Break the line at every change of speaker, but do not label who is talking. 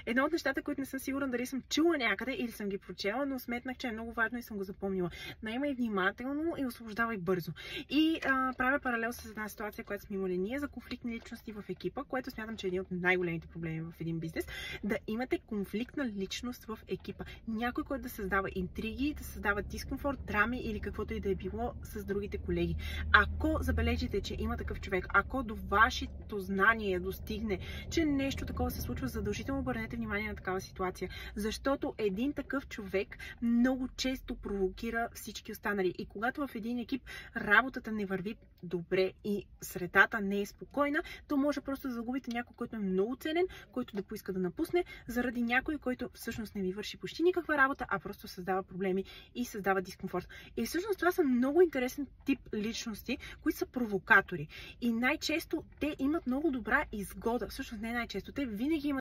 едно от нещата, които не съм сигурна дали съм чула някъде или съм ги прочела, но сметнах, че е много важно и съм го запомнила. Наемай внимателно и освобождавай бързо. И правя паралел с една ситуация, която сме имали ние за конфликтни личности в екипа, което смятам, че е един от най-големите проблеми в един бизнес. Да имате конфликтна личност в екипа. Някой, който да създава интриги, да създава дискомфорт, драми или каквото и да е било с другите колеги. Ако забележите, че има такъв човек, ако до вашето знание достигне, че нещо такова се случва, задължително обърнете внимание на такава ситуация. Защото един такъв човек много често провокира всички останали. И когато в един екип работата не върви добре и средата не е спокойна, то може просто да загубите някой, който е много ценен, който да поиска да напусне, заради някой, който всъщност не ви върши почти никаква работа, а просто създава проблеми и създава дискомфорт. И всъщност това са много интересен тип личности, които са провокатори. И най-често те имат много добра изгода. Всъщност не най-често, те винаги имат